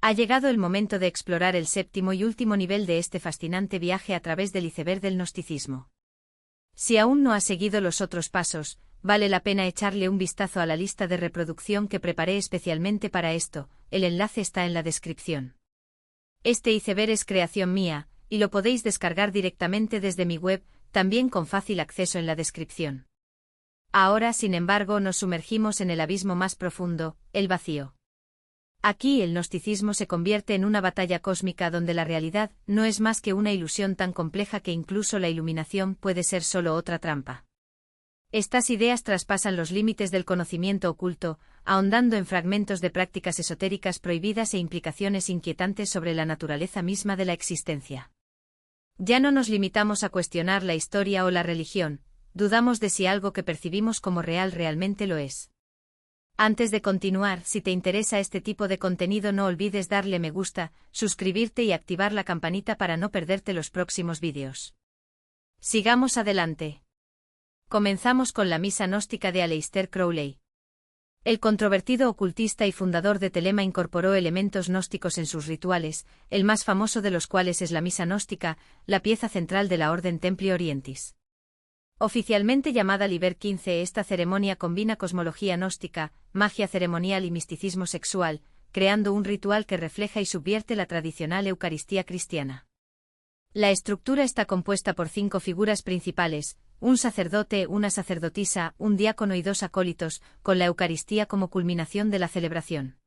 Ha llegado el momento de explorar el séptimo y último nivel de este fascinante viaje a través del iceberg del gnosticismo. Si aún no has seguido los otros pasos, vale la pena echarle un vistazo a la lista de reproducción que preparé especialmente para esto, el enlace está en la descripción. Este iceberg es creación mía, y lo podéis descargar directamente desde mi web, también con fácil acceso en la descripción. Ahora, sin embargo, nos sumergimos en el abismo más profundo, el vacío. Aquí el gnosticismo se convierte en una batalla cósmica donde la realidad no es más que una ilusión tan compleja que incluso la iluminación puede ser solo otra trampa. Estas ideas traspasan los límites del conocimiento oculto, ahondando en fragmentos de prácticas esotéricas prohibidas e implicaciones inquietantes sobre la naturaleza misma de la existencia. Ya no nos limitamos a cuestionar la historia o la religión, dudamos de si algo que percibimos como real realmente lo es. Antes de continuar, si te interesa este tipo de contenido no olvides darle me gusta, suscribirte y activar la campanita para no perderte los próximos vídeos. Sigamos adelante. Comenzamos con la misa gnóstica de Aleister Crowley. El controvertido ocultista y fundador de Thelema incorporó elementos gnósticos en sus rituales, el más famoso de los cuales es la misa gnóstica, la pieza central de la Orden Templi Orientis. Oficialmente llamada Liber XV, esta ceremonia combina cosmología gnóstica, magia ceremonial y misticismo sexual, creando un ritual que refleja y subvierte la tradicional Eucaristía cristiana. La estructura está compuesta por 5 figuras principales, un sacerdote, una sacerdotisa, un diácono y 2 acólitos, con la Eucaristía como culminación de la celebración.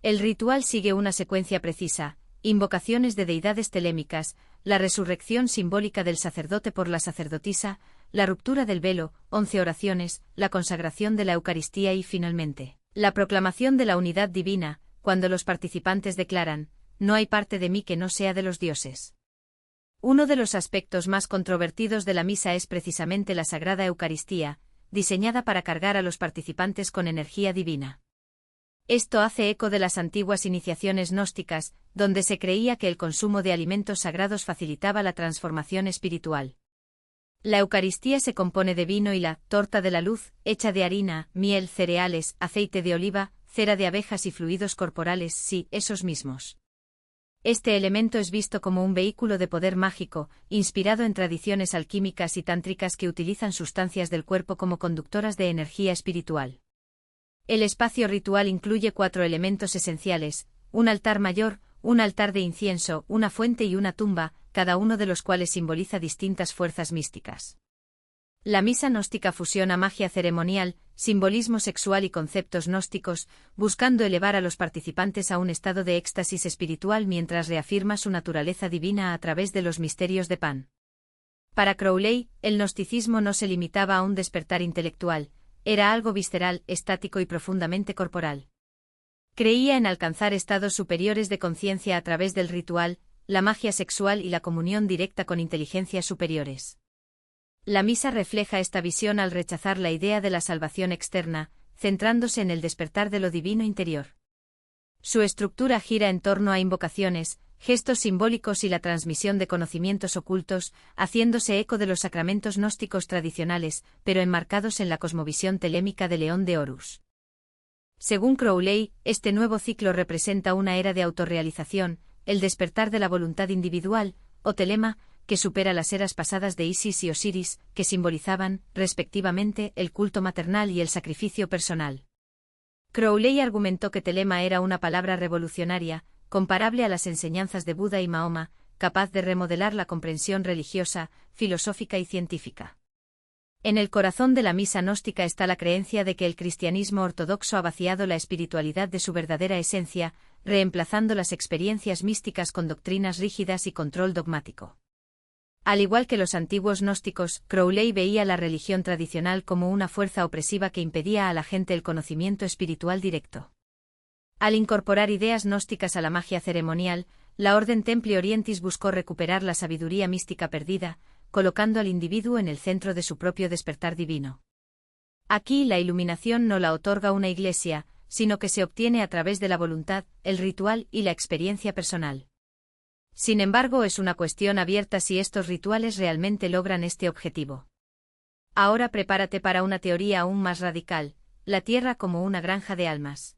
El ritual sigue una secuencia precisa: invocaciones de deidades telémicas, la resurrección simbólica del sacerdote por la sacerdotisa, la ruptura del velo, 11 oraciones, la consagración de la Eucaristía y, finalmente, la proclamación de la unidad divina, cuando los participantes declaran: no hay parte de mí que no sea de los dioses. Uno de los aspectos más controvertidos de la misa es precisamente la Sagrada Eucaristía, diseñada para cargar a los participantes con energía divina. Esto hace eco de las antiguas iniciaciones gnósticas, donde se creía que el consumo de alimentos sagrados facilitaba la transformación espiritual. La Eucaristía se compone de vino y la torta de la luz, hecha de harina, miel, cereales, aceite de oliva, cera de abejas y fluidos corporales, sí, esos mismos. Este elemento es visto como un vehículo de poder mágico, inspirado en tradiciones alquímicas y tántricas que utilizan sustancias del cuerpo como conductoras de energía espiritual. El espacio ritual incluye 4 elementos esenciales: un altar mayor, un altar de incienso, una fuente y una tumba, cada uno de los cuales simboliza distintas fuerzas místicas. La misa gnóstica fusiona magia ceremonial, simbolismo sexual y conceptos gnósticos, buscando elevar a los participantes a un estado de éxtasis espiritual mientras reafirma su naturaleza divina a través de los misterios de Pan. Para Crowley, el gnosticismo no se limitaba a un despertar intelectual, era algo visceral, estático y profundamente corporal. Creía en alcanzar estados superiores de conciencia a través del ritual, la magia sexual y la comunión directa con inteligencias superiores. La misa refleja esta visión al rechazar la idea de la salvación externa, centrándose en el despertar de lo divino interior. Su estructura gira en torno a invocaciones, gestos simbólicos y la transmisión de conocimientos ocultos, haciéndose eco de los sacramentos gnósticos tradicionales, pero enmarcados en la cosmovisión telémica de León de Horus. Según Crowley, este nuevo ciclo representa una era de autorrealización, el despertar de la voluntad individual, o telema, que supera las eras pasadas de Isis y Osiris, que simbolizaban, respectivamente, el culto maternal y el sacrificio personal. Crowley argumentó que telema era una palabra revolucionaria, comparable a las enseñanzas de Buda y Mahoma, capaz de remodelar la comprensión religiosa, filosófica y científica. En el corazón de la misa gnóstica está la creencia de que el cristianismo ortodoxo ha vaciado la espiritualidad de su verdadera esencia, reemplazando las experiencias místicas con doctrinas rígidas y control dogmático. Al igual que los antiguos gnósticos, Crowley veía la religión tradicional como una fuerza opresiva que impedía a la gente el conocimiento espiritual directo. Al incorporar ideas gnósticas a la magia ceremonial, la Orden Templi Orientis buscó recuperar la sabiduría mística perdida, colocando al individuo en el centro de su propio despertar divino. Aquí la iluminación no la otorga una iglesia, sino que se obtiene a través de la voluntad, el ritual y la experiencia personal. Sin embargo, es una cuestión abierta si estos rituales realmente logran este objetivo. Ahora prepárate para una teoría aún más radical: la Tierra como una granja de almas.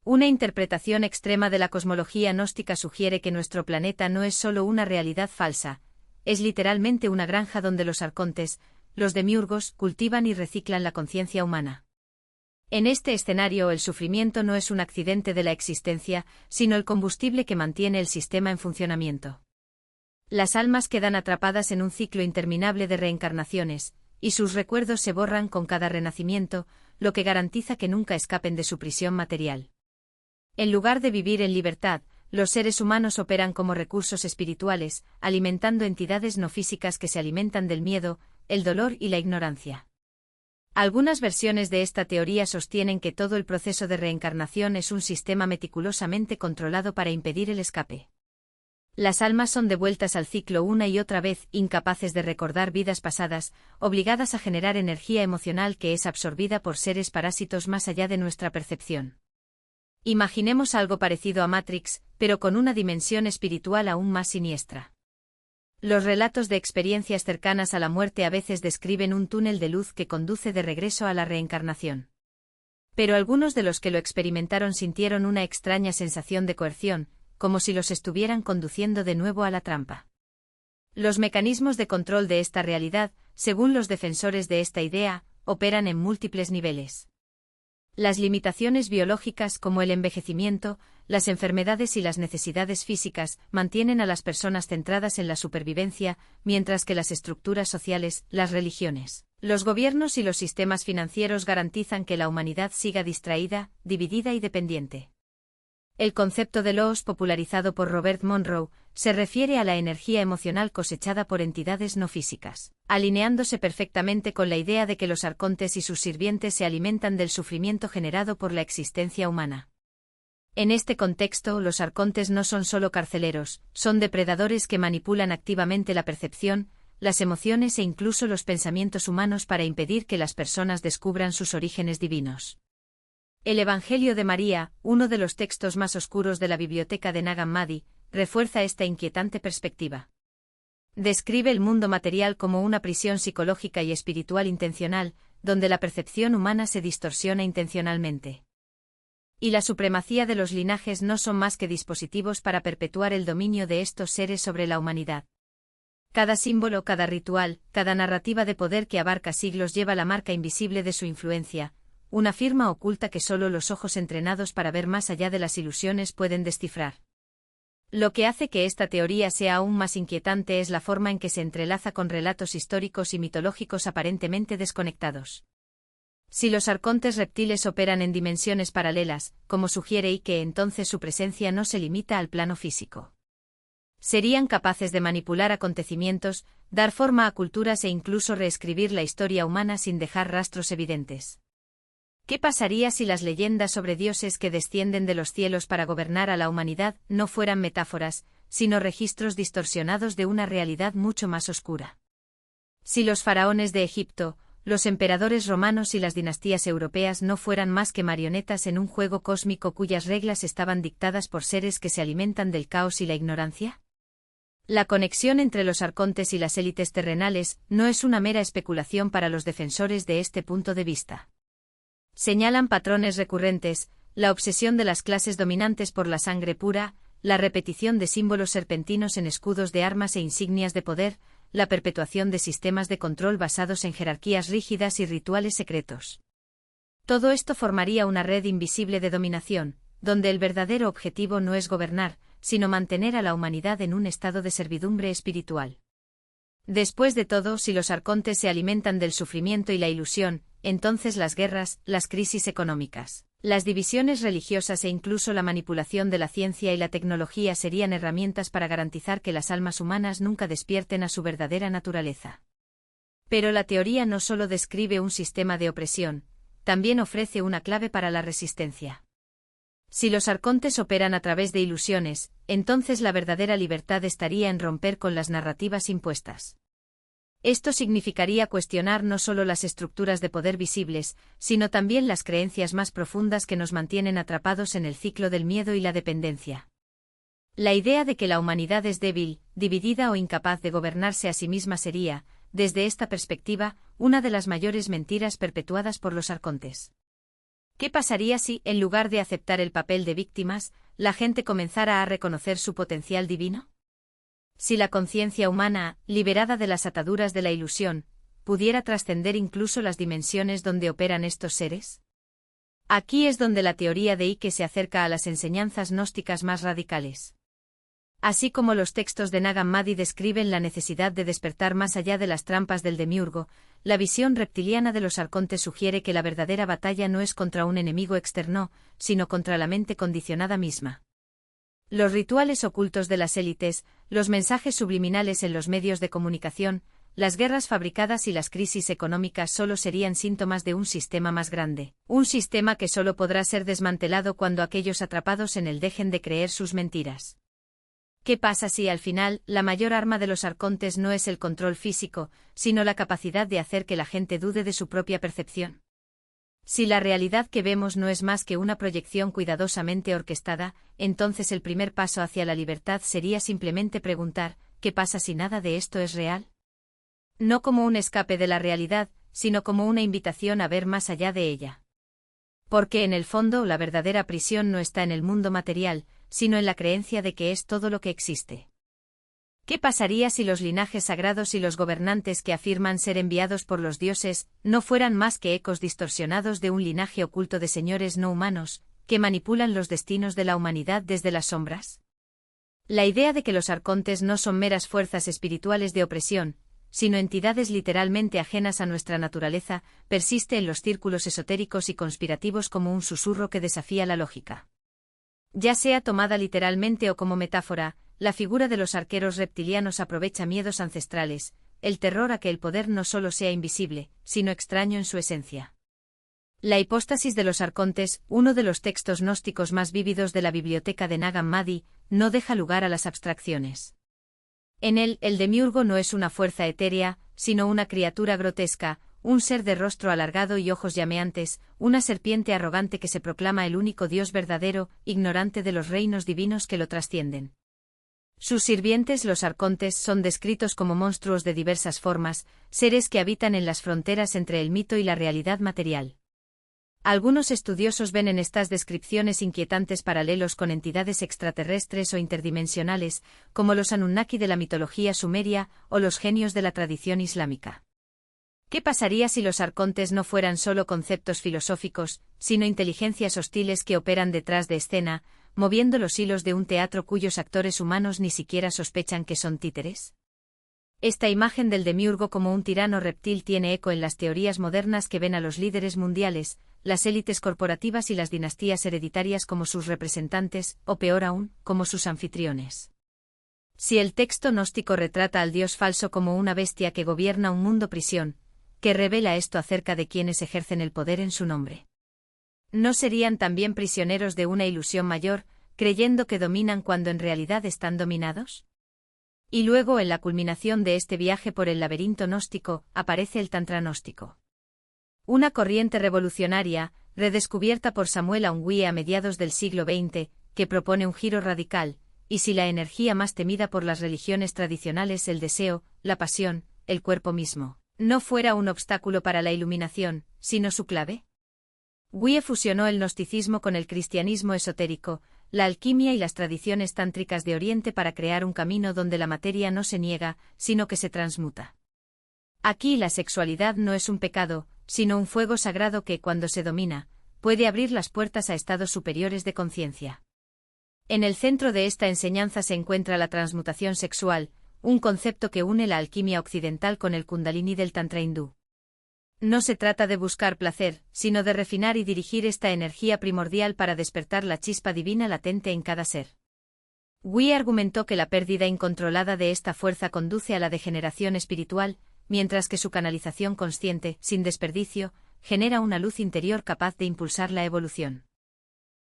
Una interpretación extrema de la cosmología gnóstica sugiere que nuestro planeta no es solo una realidad falsa, es literalmente una granja donde los arcontes, los demiurgos, cultivan y reciclan la conciencia humana. En este escenario el sufrimiento no es un accidente de la existencia, sino el combustible que mantiene el sistema en funcionamiento. Las almas quedan atrapadas en un ciclo interminable de reencarnaciones, y sus recuerdos se borran con cada renacimiento, lo que garantiza que nunca escapen de su prisión material. En lugar de vivir en libertad, los seres humanos operan como recursos espirituales, alimentando entidades no físicas que se alimentan del miedo, el dolor y la ignorancia. Algunas versiones de esta teoría sostienen que todo el proceso de reencarnación es un sistema meticulosamente controlado para impedir el escape. Las almas son devueltas al ciclo una y otra vez, incapaces de recordar vidas pasadas, obligadas a generar energía emocional que es absorbida por seres parásitos más allá de nuestra percepción. Imaginemos algo parecido a Matrix, pero con una dimensión espiritual aún más siniestra. Los relatos de experiencias cercanas a la muerte a veces describen un túnel de luz que conduce de regreso a la reencarnación. Pero algunos de los que lo experimentaron sintieron una extraña sensación de coerción, como si los estuvieran conduciendo de nuevo a la trampa. Los mecanismos de control de esta realidad, según los defensores de esta idea, operan en múltiples niveles. Las limitaciones biológicas como el envejecimiento, las enfermedades y las necesidades físicas mantienen a las personas centradas en la supervivencia, mientras que las estructuras sociales, las religiones, los gobiernos y los sistemas financieros garantizan que la humanidad siga distraída, dividida y dependiente. El concepto de Loos, popularizado por Robert Monroe, se refiere a la energía emocional cosechada por entidades no físicas, alineándose perfectamente con la idea de que los arcontes y sus sirvientes se alimentan del sufrimiento generado por la existencia humana. En este contexto, los arcontes no son solo carceleros, son depredadores que manipulan activamente la percepción, las emociones e incluso los pensamientos humanos para impedir que las personas descubran sus orígenes divinos. El Evangelio de María, uno de los textos más oscuros de la biblioteca de Nag Hammadi, refuerza esta inquietante perspectiva. Describe el mundo material como una prisión psicológica y espiritual intencional, donde la percepción humana se distorsiona intencionalmente. Y la supremacía de los linajes no son más que dispositivos para perpetuar el dominio de estos seres sobre la humanidad. Cada símbolo, cada ritual, cada narrativa de poder que abarca siglos lleva la marca invisible de su influencia, una firma oculta que solo los ojos entrenados para ver más allá de las ilusiones pueden descifrar. Lo que hace que esta teoría sea aún más inquietante es la forma en que se entrelaza con relatos históricos y mitológicos aparentemente desconectados. Si los arcontes reptiles operan en dimensiones paralelas, como sugiere Ike, entonces su presencia no se limita al plano físico. Serían capaces de manipular acontecimientos, dar forma a culturas e incluso reescribir la historia humana sin dejar rastros evidentes. ¿Qué pasaría si las leyendas sobre dioses que descienden de los cielos para gobernar a la humanidad no fueran metáforas, sino registros distorsionados de una realidad mucho más oscura? Si los faraones de Egipto, los emperadores romanos y las dinastías europeas no fueran más que marionetas en un juego cósmico cuyas reglas estaban dictadas por seres que se alimentan del caos y la ignorancia. La conexión entre los arcontes y las élites terrenales no es una mera especulación para los defensores de este punto de vista. Señalan patrones recurrentes, la obsesión de las clases dominantes por la sangre pura, la repetición de símbolos serpentinos en escudos de armas e insignias de poder, la perpetuación de sistemas de control basados en jerarquías rígidas y rituales secretos. Todo esto formaría una red invisible de dominación, donde el verdadero objetivo no es gobernar, sino mantener a la humanidad en un estado de servidumbre espiritual. Después de todo, si los arcontes se alimentan del sufrimiento y la ilusión, entonces las guerras, las crisis económicas, las divisiones religiosas e incluso la manipulación de la ciencia y la tecnología serían herramientas para garantizar que las almas humanas nunca despierten a su verdadera naturaleza. Pero la teoría no solo describe un sistema de opresión, también ofrece una clave para la resistencia. Si los arcontes operan a través de ilusiones, entonces la verdadera libertad estaría en romper con las narrativas impuestas. Esto significaría cuestionar no solo las estructuras de poder visibles, sino también las creencias más profundas que nos mantienen atrapados en el ciclo del miedo y la dependencia. La idea de que la humanidad es débil, dividida o incapaz de gobernarse a sí misma sería, desde esta perspectiva, una de las mayores mentiras perpetuadas por los arcontes. ¿Qué pasaría si, en lugar de aceptar el papel de víctimas, la gente comenzara a reconocer su potencial divino? Si la conciencia humana, liberada de las ataduras de la ilusión, pudiera trascender incluso las dimensiones donde operan estos seres. Aquí es donde la teoría de Ike se acerca a las enseñanzas gnósticas más radicales. Así como los textos de Nag Hammadi describen la necesidad de despertar más allá de las trampas del demiurgo, la visión reptiliana de los arcontes sugiere que la verdadera batalla no es contra un enemigo externo, sino contra la mente condicionada misma. Los rituales ocultos de las élites, los mensajes subliminales en los medios de comunicación, las guerras fabricadas y las crisis económicas solo serían síntomas de un sistema más grande, un sistema que solo podrá ser desmantelado cuando aquellos atrapados en él dejen de creer sus mentiras. ¿Qué pasa si al final la mayor arma de los arcontes no es el control físico, sino la capacidad de hacer que la gente dude de su propia percepción? Si la realidad que vemos no es más que una proyección cuidadosamente orquestada, entonces el primer paso hacia la libertad sería simplemente preguntar, ¿qué pasa si nada de esto es real? No como un escape de la realidad, sino como una invitación a ver más allá de ella. Porque en el fondo la verdadera prisión no está en el mundo material, sino en la creencia de que es todo lo que existe. ¿Qué pasaría si los linajes sagrados y los gobernantes que afirman ser enviados por los dioses no fueran más que ecos distorsionados de un linaje oculto de señores no humanos, que manipulan los destinos de la humanidad desde las sombras? La idea de que los arcontes no son meras fuerzas espirituales de opresión, sino entidades literalmente ajenas a nuestra naturaleza, persiste en los círculos esotéricos y conspirativos como un susurro que desafía la lógica. Ya sea tomada literalmente o como metáfora, la figura de los arqueros reptilianos aprovecha miedos ancestrales, el terror a que el poder no solo sea invisible, sino extraño en su esencia. La hipóstasis de los arcontes, uno de los textos gnósticos más vívidos de la biblioteca de Nag Hammadi, no deja lugar a las abstracciones. En él, el demiurgo no es una fuerza etérea, sino una criatura grotesca, un ser de rostro alargado y ojos llameantes, una serpiente arrogante que se proclama el único Dios verdadero, ignorante de los reinos divinos que lo trascienden. Sus sirvientes, los arcontes, son descritos como monstruos de diversas formas, seres que habitan en las fronteras entre el mito y la realidad material. Algunos estudiosos ven en estas descripciones inquietantes paralelos con entidades extraterrestres o interdimensionales, como los Anunnaki de la mitología sumeria o los genios de la tradición islámica. ¿Qué pasaría si los arcontes no fueran solo conceptos filosóficos, sino inteligencias hostiles que operan detrás de escena, moviendo los hilos de un teatro cuyos actores humanos ni siquiera sospechan que son títeres? Esta imagen del demiurgo como un tirano reptil tiene eco en las teorías modernas que ven a los líderes mundiales, las élites corporativas y las dinastías hereditarias como sus representantes, o peor aún, como sus anfitriones. Si el texto gnóstico retrata al dios falso como una bestia que gobierna un mundo prisión, ¿qué revela esto acerca de quienes ejercen el poder en su nombre? ¿No serían también prisioneros de una ilusión mayor, creyendo que dominan cuando en realidad están dominados? Y luego, en la culminación de este viaje por el laberinto gnóstico, aparece el Tantra gnóstico. Una corriente revolucionaria, redescubierta por Samuel Aungwie a mediados del siglo XX, que propone un giro radical, y si la energía más temida por las religiones tradicionales, el deseo, la pasión, el cuerpo mismo, no fuera un obstáculo para la iluminación, sino su clave. Wie fusionó el gnosticismo con el cristianismo esotérico, la alquimia y las tradiciones tántricas de Oriente para crear un camino donde la materia no se niega, sino que se transmuta. Aquí la sexualidad no es un pecado, sino un fuego sagrado que, cuando se domina, puede abrir las puertas a estados superiores de conciencia. En el centro de esta enseñanza se encuentra la transmutación sexual, un concepto que une la alquimia occidental con el kundalini del tantra hindú. No se trata de buscar placer, sino de refinar y dirigir esta energía primordial para despertar la chispa divina latente en cada ser. Wie argumentó que la pérdida incontrolada de esta fuerza conduce a la degeneración espiritual, mientras que su canalización consciente, sin desperdicio, genera una luz interior capaz de impulsar la evolución.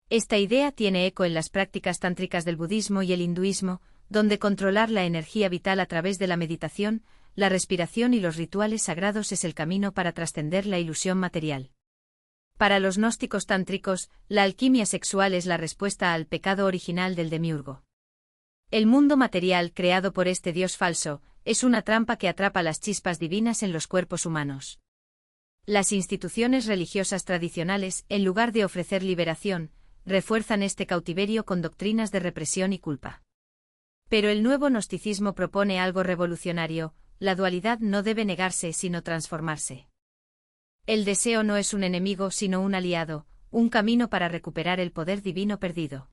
Esta idea tiene eco en las prácticas tántricas del budismo y el hinduismo, donde controlar la energía vital a través de la meditación, la respiración y los rituales sagrados es el camino para trascender la ilusión material. Para los gnósticos tántricos, la alquimia sexual es la respuesta al pecado original del demiurgo. El mundo material creado por este dios falso es una trampa que atrapa las chispas divinas en los cuerpos humanos. Las instituciones religiosas tradicionales, en lugar de ofrecer liberación, refuerzan este cautiverio con doctrinas de represión y culpa. Pero el nuevo gnosticismo propone algo revolucionario: la dualidad no debe negarse sino transformarse. El deseo no es un enemigo sino un aliado, un camino para recuperar el poder divino perdido.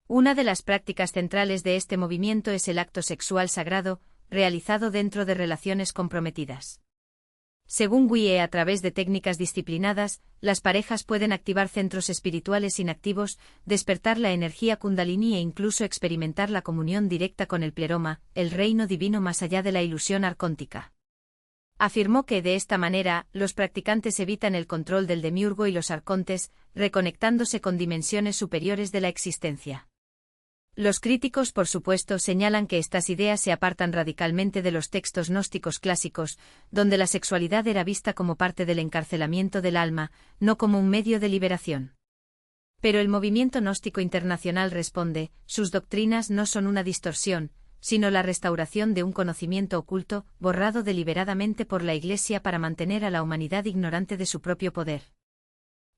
Una de las prácticas centrales de este movimiento es el acto sexual sagrado, realizado dentro de relaciones comprometidas. Según Guie, a través de técnicas disciplinadas, las parejas pueden activar centros espirituales inactivos, despertar la energía kundalini e incluso experimentar la comunión directa con el pleroma, el reino divino más allá de la ilusión arcóntica. Afirmó que de esta manera, los practicantes evitan el control del demiurgo y los arcontes, reconectándose con dimensiones superiores de la existencia. Los críticos, por supuesto, señalan que estas ideas se apartan radicalmente de los textos gnósticos clásicos, donde la sexualidad era vista como parte del encarcelamiento del alma, no como un medio de liberación. Pero el movimiento gnóstico internacional responde: sus doctrinas no son una distorsión, sino la restauración de un conocimiento oculto, borrado deliberadamente por la Iglesia para mantener a la humanidad ignorante de su propio poder.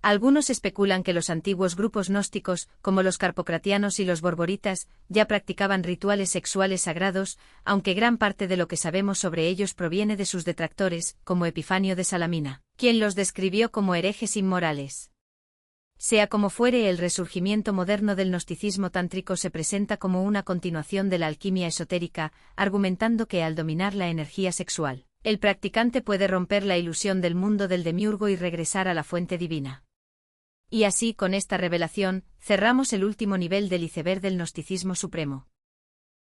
Algunos especulan que los antiguos grupos gnósticos, como los carpocratianos y los borboritas, ya practicaban rituales sexuales sagrados, aunque gran parte de lo que sabemos sobre ellos proviene de sus detractores, como Epifanio de Salamina, quien los describió como herejes inmorales. Sea como fuere, el resurgimiento moderno del gnosticismo tántrico se presenta como una continuación de la alquimia esotérica, argumentando que al dominar la energía sexual, el practicante puede romper la ilusión del mundo del demiurgo y regresar a la fuente divina. Y así, con esta revelación, cerramos el último nivel del iceberg del gnosticismo supremo.